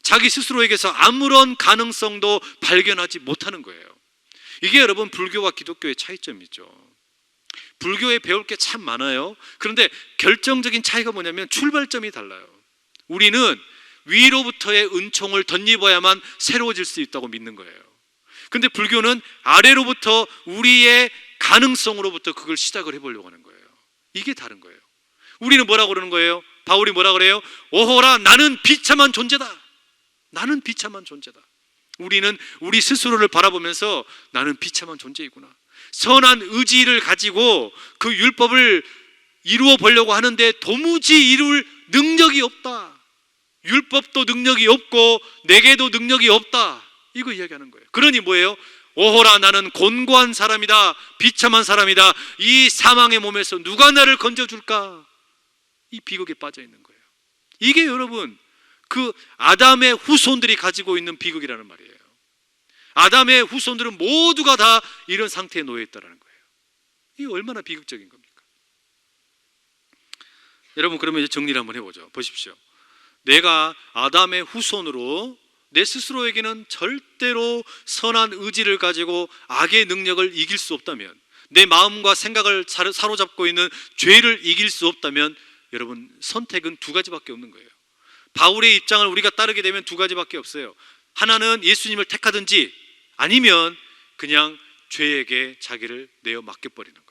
자기 스스로에게서 아무런 가능성도 발견하지 못하는 거예요. 이게 여러분 불교와 기독교의 차이점이죠. 불교에 배울 게 참 많아요. 그런데 결정적인 차이가 뭐냐면 출발점이 달라요. 우리는 위로부터의 은총을 덧입어야만 새로워질 수 있다고 믿는 거예요. 근데 불교는 아래로부터 우리의 가능성으로부터 그걸 시작을 해보려고 하는 거예요. 이게 다른 거예요. 우리는 뭐라고 그러는 거예요? 바울이 뭐라 그래요? 오호라 나는 비참한 존재다. 나는 비참한 존재다. 우리는 우리 스스로를 바라보면서 나는 비참한 존재이구나. 선한 의지를 가지고 그 율법을 이루어 보려고 하는데 도무지 이룰 능력이 없다. 율법도 능력이 없고 내게도 능력이 없다. 이거 이야기하는 거예요. 그러니 뭐예요? 오호라 나는 곤고한 사람이다. 비참한 사람이다. 이 사망의 몸에서 누가 나를 건져줄까? 이 비극에 빠져 있는 거예요. 이게 여러분 그 아담의 후손들이 가지고 있는 비극이라는 말이에요. 아담의 후손들은 모두가 다 이런 상태에 놓여 있다는 거예요. 이게 얼마나 비극적인 겁니까? 여러분, 그러면 이제 정리를 한번 해보죠. 보십시오. 내가 아담의 후손으로 내 스스로에게는 절대로 선한 의지를 가지고 악의 능력을 이길 수 없다면, 내 마음과 생각을 사로잡고 있는 죄를 이길 수 없다면, 여러분, 선택은 두 가지밖에 없는 거예요. 바울의 입장을 우리가 따르게 되면 두 가지밖에 없어요. 하나는 예수님을 택하든지, 아니면 그냥 죄에게 자기를 내어 맡겨버리는 거예요.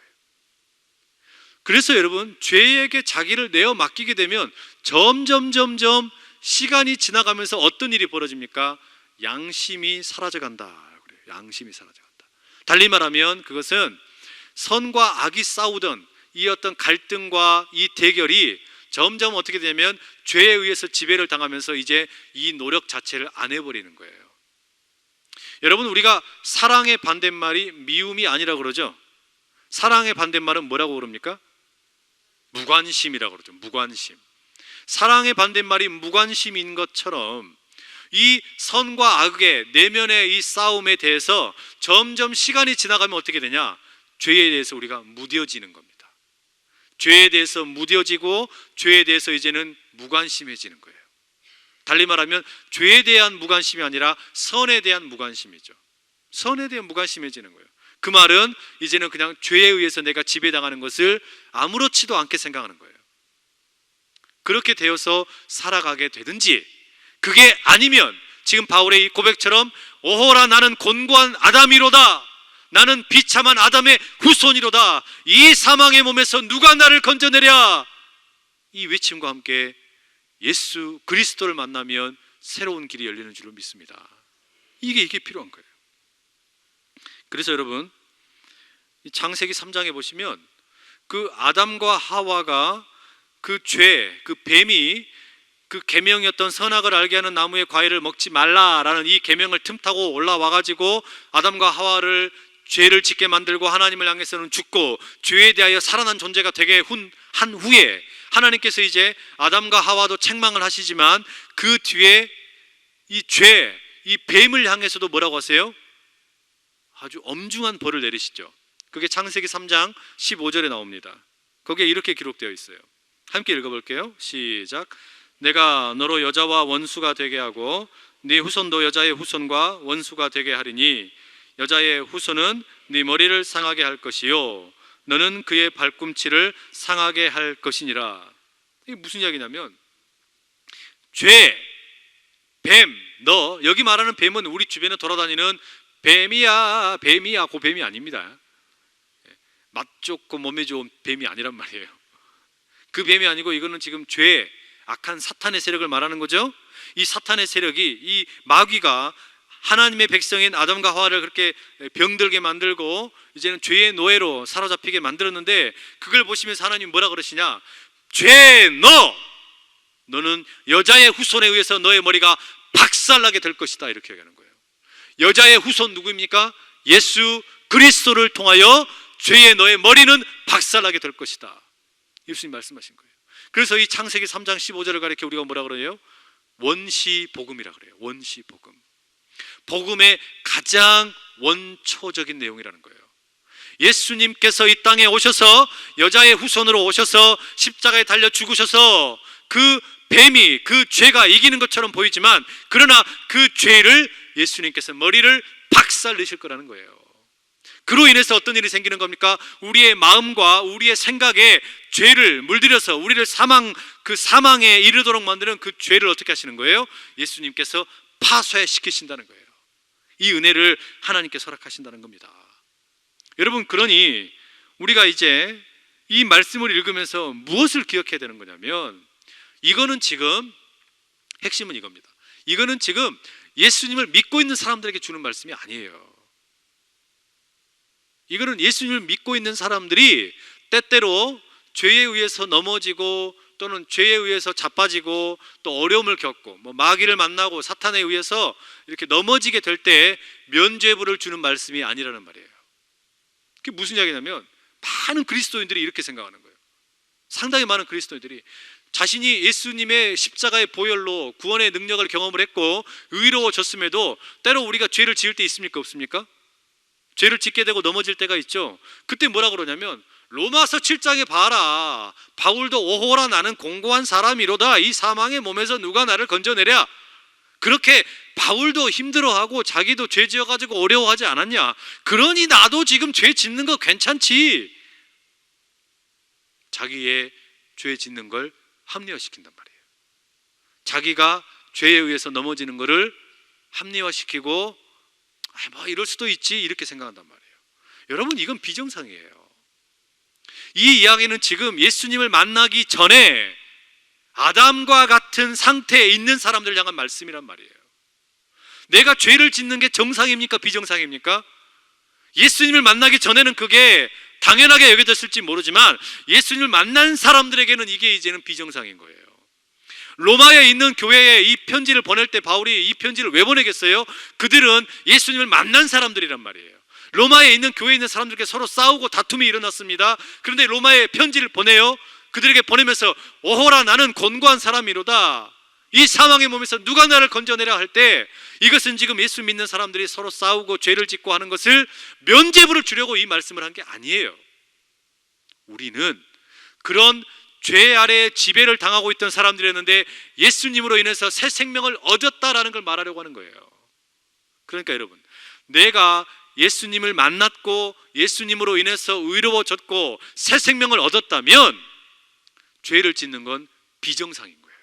그래서 여러분, 죄에게 자기를 내어 맡기게 되면 점점 시간이 지나가면서 어떤 일이 벌어집니까? 양심이 사라져간다. 그래요. 양심이 사라져간다. 달리 말하면 그것은 선과 악이 싸우던 이 어떤 갈등과 이 대결이 점점 어떻게 되냐면 죄에 의해서 지배를 당하면서 이제 이 노력 자체를 안 해버리는 거예요. 여러분, 우리가 사랑의 반대말이 미움이 아니라고 그러죠. 사랑의 반대말은 뭐라고 그럽니까? 무관심이라고 그러죠. 무관심. 사랑의 반대말이 무관심인 것처럼 이 선과 악의 내면의 이 싸움에 대해서 점점 시간이 지나가면 어떻게 되냐? 죄에 대해서 우리가 무뎌지는 겁니다. 죄에 대해서 무뎌지고 죄에 대해서 이제는 무관심해지는 거예요. 달리 말하면 죄에 대한 무관심이 아니라 선에 대한 무관심이죠. 선에 대한 무관심해지는 거예요. 그 말은 이제는 그냥 죄에 의해서 내가 지배당하는 것을 아무렇지도 않게 생각하는 거예요. 그렇게 되어서 살아가게 되든지, 그게 아니면 지금 바울의 이 고백처럼 오호라 나는 곤고한 아담이로다, 나는 비참한 아담의 후손이로다, 이 사망의 몸에서 누가 나를 건져내랴, 이 외침과 함께 예수 그리스도를 만나면 새로운 길이 열리는 줄로 믿습니다. 이게 필요한 거예요. 그래서 여러분, 창세기 3장에 보시면 그 아담과 하와가 그 죄, 그 뱀이 그 계명이었던 선악을 알게 하는 나무의 과일을 먹지 말라라는 이 계명을 틈타고 올라와가지고 아담과 하와를 죄를 짓게 만들고 하나님을 향해서는 죽고 죄에 대하여 살아난 존재가 되게 한 후에 하나님께서 이제 아담과 하와도 책망을 하시지만 그 뒤에 이 죄, 이 뱀을 향해서도 뭐라고 하세요? 아주 엄중한 벌을 내리시죠. 그게 창세기 3장 15절에 나옵니다. 거기에 이렇게 기록되어 있어요. 함께 읽어볼게요. 시작. 내가 너로 여자와 원수가 되게 하고 네 후손도 여자의 후손과 원수가 되게 하리니 여자의 후손은 네 머리를 상하게 할 것이요 너는 그의 발꿈치를 상하게 할 것이니라. 이게 무슨 이야기냐면 죄, 뱀, 너, 여기 말하는 뱀은 우리 주변에 돌아다니는 뱀이야, 그 뱀이 아닙니다. 맛 좋고 몸에 좋은 뱀이 아니란 말이에요. 그 뱀이 아니고 이거는 지금 죄, 악한 사탄의 세력을 말하는 거죠. 이 사탄의 세력이, 이 마귀가 하나님의 백성인 아담과 하와를 그렇게 병들게 만들고 이제는 죄의 노예로 사로잡히게 만들었는데, 그걸 보시면서 하나님 뭐라 그러시냐? 죄, 너는 여자의 후손에 의해서 너의 머리가 박살나게 될 것이다, 이렇게 얘기하는 거예요. 여자의 후손 누구입니까? 예수 그리스도를 통하여 죄의 너의 머리는 박살나게 될 것이다, 예수님 말씀하신 거예요. 그래서 이 창세기 3장 15절을 가리켜 우리가 뭐라 그러요? 원시복음이라 그래요. 원시복음. 복음의 가장 원초적인 내용이라는 거예요. 예수님께서 이 땅에 오셔서 여자의 후손으로 오셔서 십자가에 달려 죽으셔서 그 뱀이 그 죄가 이기는 것처럼 보이지만, 그러나 그 죄를 예수님께서 머리를 박살 내실 거라는 거예요. 그로 인해서 어떤 일이 생기는 겁니까? 우리의 마음과 우리의 생각에 죄를 물들여서 우리를 사망에 이르도록 만드는 그 죄를 어떻게 하시는 거예요? 예수님께서 파쇄시키신다는 거예요. 이 은혜를 하나님께 허락하신다는 겁니다. 여러분, 그러니 우리가 이제 이 말씀을 읽으면서 무엇을 기억해야 되는 거냐면, 이거는 지금 핵심은 이겁니다. 이거는 지금 예수님을 믿고 있는 사람들에게 주는 말씀이 아니에요. 이거는 예수님을 믿고 있는 사람들이 때때로 죄에 의해서 넘어지고 또는 죄에 의해서 자빠지고 또 어려움을 겪고 마귀를 만나고 사탄에 의해서 이렇게 넘어지게 될 때 면죄부를 주는 말씀이 아니라는 말이에요. 그게 무슨 이야기냐면, 많은 그리스도인들이 이렇게 생각하는 거예요. 상당히 많은 그리스도인들이 자신이 예수님의 십자가의 보혈로 구원의 능력을 경험을 했고 의로워졌음에도 때로 우리가 죄를 지을 때 있습니까? 없습니까? 죄를 짓게 되고 넘어질 때가 있죠. 그때 뭐라 그러냐면 로마서 7장에 봐라, 바울도 오호라 나는 공고한 사람이로다, 이 사망의 몸에서 누가 나를 건져내랴. 그렇게 바울도 힘들어하고 자기도 죄 지어가지고 어려워하지 않았냐? 그러니 나도 지금 죄 짓는 거 괜찮지. 자기의 죄 짓는 걸 합리화시킨단 말이에요. 자기가 죄에 의해서 넘어지는 거를 합리화시키고 뭐 이럴 수도 있지 이렇게 생각한단 말이에요. 여러분, 이건 비정상이에요. 이 이야기는 지금 예수님을 만나기 전에 아담과 같은 상태에 있는 사람들 향한 말씀이란 말이에요. 내가 죄를 짓는 게 정상입니까? 비정상입니까? 예수님을 만나기 전에는 그게 당연하게 여겨졌을지 모르지만 예수님을 만난 사람들에게는 이게 이제는 비정상인 거예요. 로마에 있는 교회에 이 편지를 보낼 때 바울이 이 편지를 왜 보내겠어요? 그들은 예수님을 만난 사람들이란 말이에요. 로마에 있는 교회에 있는 사람들께 서로 싸우고 다툼이 일어났습니다. 그런데 로마에 편지를 보내요. 그들에게 보내면서 오호라 나는 곤고한 사람이로다, 이 사망의 몸에서 누가 나를 건져내라 할 때 이것은 지금 예수 믿는 사람들이 서로 싸우고 죄를 짓고 하는 것을 면죄부를 주려고 이 말씀을 한 게 아니에요. 우리는 그런 죄 아래에 지배를 당하고 있던 사람들이었는데 예수님으로 인해서 새 생명을 얻었다라는 걸 말하려고 하는 거예요. 그러니까 여러분, 내가 예수님을 만났고 예수님으로 인해서 의로워졌고 새 생명을 얻었다면 죄를 짓는 건 비정상인 거예요.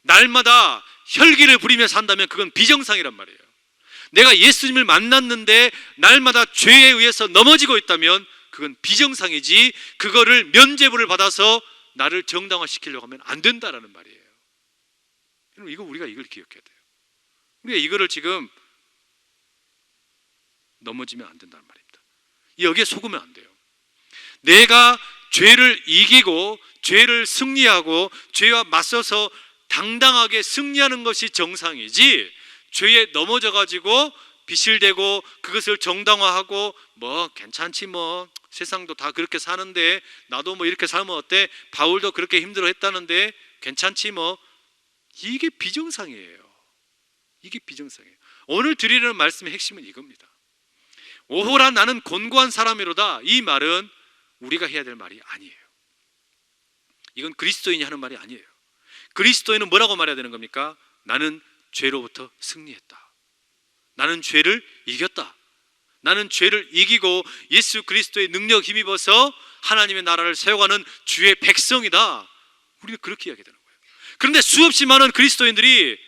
날마다 혈기를 부리며 산다면 그건 비정상이란 말이에요. 내가 예수님을 만났는데 날마다 죄에 의해서 넘어지고 있다면 그건 비정상이지, 그거를 면죄부를 받아서 나를 정당화시키려고 하면 안 된다라는 말이에요. 여러분, 우리가 이걸 기억해야 돼요. 우리가 이거를 지금 넘어지면 안 된다는 말입니다. 여기에 속으면 안 돼요. 내가 죄를 이기고 죄를 승리하고 죄와 맞서서 당당하게 승리하는 것이 정상이지, 죄에 넘어져가지고 비실대고 그것을 정당화하고 뭐 괜찮지, 뭐 세상도 다 그렇게 사는데 나도 뭐 이렇게 살면 어때, 바울도 그렇게 힘들어했다는데 괜찮지, 뭐 이게 비정상이에요. 이게 비정상이에요. 오늘 드리려는 말씀의 핵심은 이겁니다. 오호라 나는 곤고한 사람이로다, 이 말은 우리가 해야 될 말이 아니에요. 이건 그리스도인이 하는 말이 아니에요. 그리스도인은 뭐라고 말해야 되는 겁니까? 나는 죄로부터 승리했다. 나는 죄를 이겼다. 나는 죄를 이기고 예수 그리스도의 능력 힘입어서 하나님의 나라를 세워가는 주의 백성이다. 우리는 그렇게 이야기 되는 거예요. 그런데 수없이 많은 그리스도인들이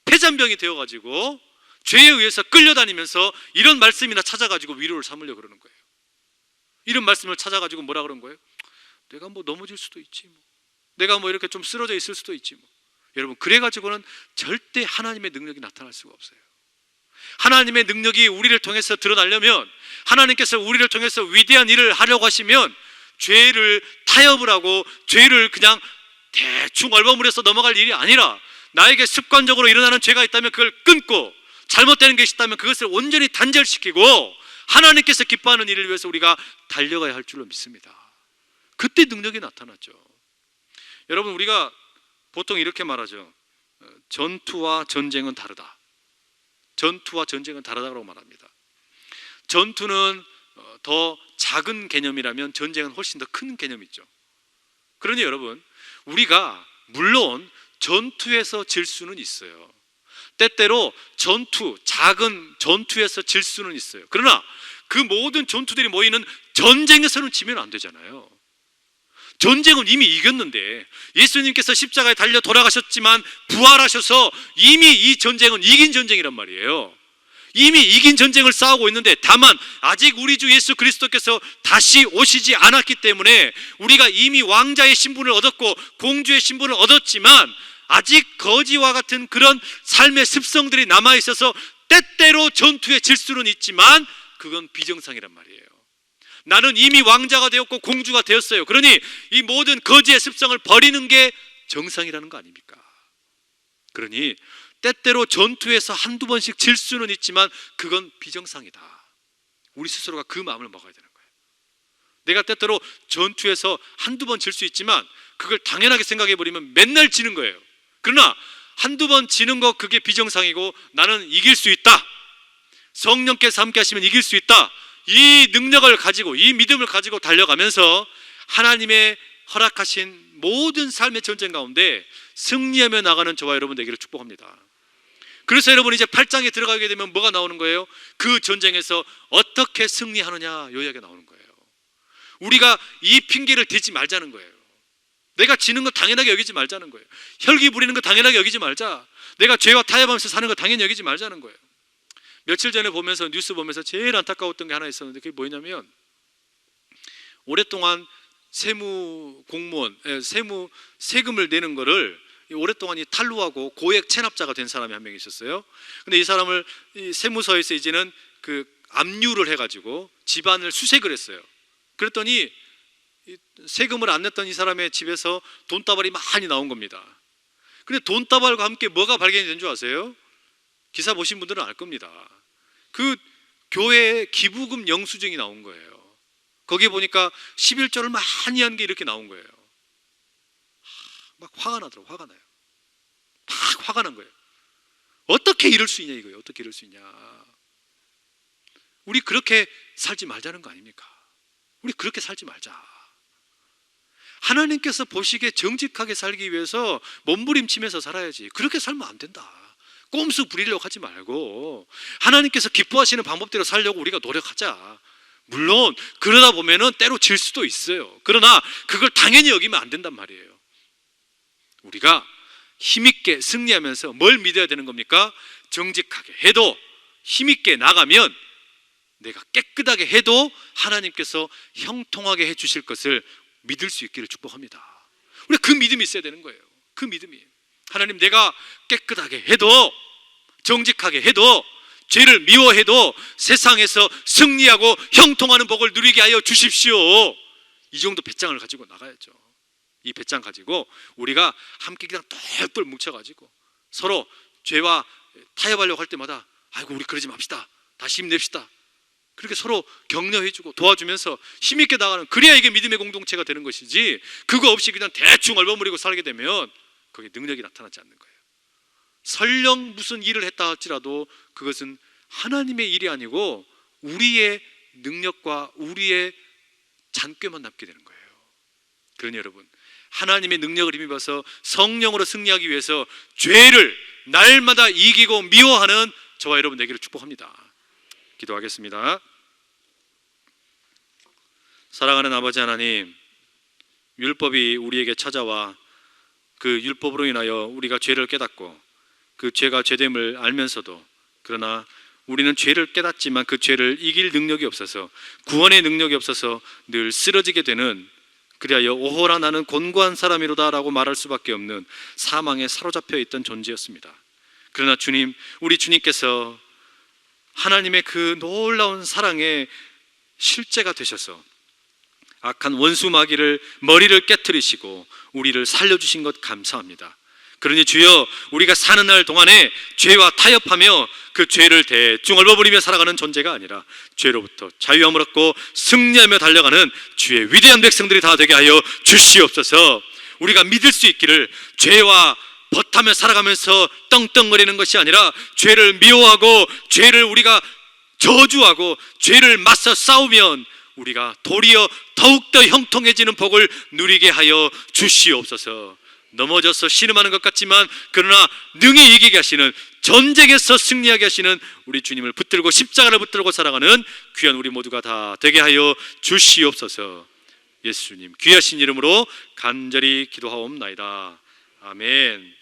폐잔병이 되어가지고 죄에 의해서 끌려다니면서 이런 말씀이나 찾아가지고 위로를 삼으려고 그러는 거예요. 이런 말씀을 찾아가지고 뭐라 그런 거예요? 내가 뭐 넘어질 수도 있지, 뭐 내가 뭐 이렇게 좀 쓰러져 있을 수도 있지, 뭐. 여러분, 그래가지고는 절대 하나님의 능력이 나타날 수가 없어요. 하나님의 능력이 우리를 통해서 드러나려면, 하나님께서 우리를 통해서 위대한 일을 하려고 하시면 죄를 타협을 하고 죄를 그냥 대충 얼버무려서 넘어갈 일이 아니라, 나에게 습관적으로 일어나는 죄가 있다면 그걸 끊고, 잘못되는 것이 있다면 그것을 온전히 단절시키고 하나님께서 기뻐하는 일을 위해서 우리가 달려가야 할 줄로 믿습니다. 그때 능력이 나타났죠. 여러분, 우리가 보통 이렇게 말하죠. 전투와 전쟁은 다르다. 전투와 전쟁은 다르다고 말합니다. 전투는 더 작은 개념이라면 전쟁은 훨씬 더 큰 개념이죠. 그러니 여러분, 우리가 물론 전투에서 질 수는 있어요. 때때로 작은 전투에서 질 수는 있어요. 그러나 그 모든 전투들이 모이는 전쟁에서는 지면 안 되잖아요. 전쟁은 이미 이겼는데, 예수님께서 십자가에 달려 돌아가셨지만 부활하셔서 이미 이 전쟁은 이긴 전쟁이란 말이에요. 이미 이긴 전쟁을 싸우고 있는데, 다만 아직 우리 주 예수 그리스도께서 다시 오시지 않았기 때문에 우리가 이미 왕자의 신분을 얻었고 공주의 신분을 얻었지만 아직 거지와 같은 그런 삶의 습성들이 남아있어서 때때로 전투에 질 수는 있지만 그건 비정상이란 말이에요. 나는 이미 왕자가 되었고 공주가 되었어요. 그러니 이 모든 거지의 습성을 버리는 게 정상이라는 거 아닙니까? 그러니 때때로 전투에서 한두 번씩 질 수는 있지만 그건 비정상이다. 우리 스스로가 그 마음을 먹어야 되는 거예요. 내가 때때로 전투에서 한두 번 질 수 있지만 그걸 당연하게 생각해 버리면 맨날 지는 거예요. 그러나 한두 번 지는 거 그게 비정상이고 나는 이길 수 있다, 성령께서 함께 하시면 이길 수 있다, 이 능력을 가지고 이 믿음을 가지고 달려가면서 하나님의 허락하신 모든 삶의 전쟁 가운데 승리하며 나가는 저와 여러분 되기를 축복합니다. 그래서 여러분 이제 8장에 들어가게 되면 뭐가 나오는 거예요? 그 전쟁에서 어떻게 승리하느냐, 요 이야기가 나오는 거예요. 우리가 이 핑계를 대지 말자는 거예요. 내가 지는 거 당연하게 여기지 말자는 거예요. 혈기 부리는 거 당연하게 여기지 말자. 내가 죄와 타협하면서 사는 거 당연히 여기지 말자는 거예요. 며칠 전에 보면서 뉴스 보면서 제일 안타까웠던 게 하나 있었는데 그게 뭐냐면 오랫동안 세무 공무원, 세금을 내는 거를 오랫동안 탈루하고 고액 체납자가 된 사람이 한 명 있었어요. 근데 이 사람을 이 세무서에서 이제는 그 압류를 해가지고 집안을 수색을 했어요. 그랬더니 세금을 안 냈던 이 사람의 집에서 돈다발이 많이 나온 겁니다. 근데 돈다발과 함께 뭐가 발견이 된 줄 아세요? 기사 보신 분들은 알 겁니다. 그 교회에 기부금 영수증이 나온 거예요. 거기에 보니까 11조를 많이 한 게 이렇게 나온 거예요. 막 화가 나더라고요. 화가 나요. 막 화가 난 거예요. 어떻게 이럴 수 있냐 이거예요. 어떻게 이럴 수 있냐. 우리 그렇게 살지 말자는 거 아닙니까? 우리 그렇게 살지 말자. 하나님께서 보시기에 정직하게 살기 위해서 몸부림치면서 살아야지. 그렇게 살면 안 된다. 꼼수 부리려고 하지 말고 하나님께서 기뻐하시는 방법대로 살려고 우리가 노력하자. 물론 그러다 보면은 때로 질 수도 있어요. 그러나 그걸 당연히 여기면 안 된단 말이에요. 우리가 힘있게 승리하면서 뭘 믿어야 되는 겁니까? 정직하게 해도, 힘있게 나가면, 내가 깨끗하게 해도 하나님께서 형통하게 해주실 것을 믿을 수 있기를 축복합니다. 우리 그 믿음이 있어야 되는 거예요. 그 믿음이. 하나님, 내가 깨끗하게 해도, 정직하게 해도, 죄를 미워해도 세상에서 승리하고 형통하는 복을 누리게 하여 주십시오. 이 정도 배짱을 가지고 나가야죠. 이 배짱 가지고 우리가 함께 그냥 똘똘 뭉쳐가지고 서로 죄와 타협하려고 할 때마다 아이고 우리 그러지 맙시다, 다시 힘냅시다, 그렇게 서로 격려해주고 도와주면서 힘있게 나가는, 그래야 이게 믿음의 공동체가 되는 것이지, 그거 없이 그냥 대충 얼버무리고 살게 되면 거기에 능력이 나타나지 않는 거예요. 설령 무슨 일을 했다 할지라도 그것은 하나님의 일이 아니고 우리의 능력과 우리의 잔꾀만 남게 되는 거예요. 그러니 여러분, 하나님의 능력을 힘입어서 성령으로 승리하기 위해서 죄를 날마다 이기고 미워하는 저와 여러분 되기를 축복합니다. 기도하겠습니다. 사랑하는 아버지 하나님, 율법이 우리에게 찾아와 그 율법으로 인하여 우리가 죄를 깨닫고 그 죄가 죄됨을 알면서도, 그러나 우리는 죄를 깨닫지만 그 죄를 이길 능력이 없어서, 구원의 능력이 없어서 늘 쓰러지게 되는, 그리하여 오호라 나는 곤고한 사람이로다 라고 말할 수밖에 없는 사망에 사로잡혀 있던 존재였습니다. 그러나 주님, 우리 주님께서 하나님의 그 놀라운 사랑의 실제가 되셔서 악한 원수 마귀를 머리를 깨트리시고 우리를 살려주신 것 감사합니다. 그러니 주여, 우리가 사는 날 동안에 죄와 타협하며 그 죄를 대충 얼버무리며 살아가는 존재가 아니라 죄로부터 자유함을 얻고 승리하며 달려가는 주의 위대한 백성들이 다 되게 하여 주시옵소서. 우리가 믿을 수 있기를, 죄와 벗하며 살아가면서 떵떵거리는 것이 아니라 죄를 미워하고 죄를 우리가 저주하고 죄를 맞서 싸우면 우리가 도리어 더욱더 형통해지는 복을 누리게 하여 주시옵소서. 넘어져서 신음하는 것 같지만 그러나 능히 이기게 하시는, 전쟁에서 승리하게 하시는 우리 주님을 붙들고 십자가를 붙들고 살아가는 귀한 우리 모두가 다 되게 하여 주시옵소서. 예수님 귀하신 이름으로 간절히 기도하옵나이다. 아멘.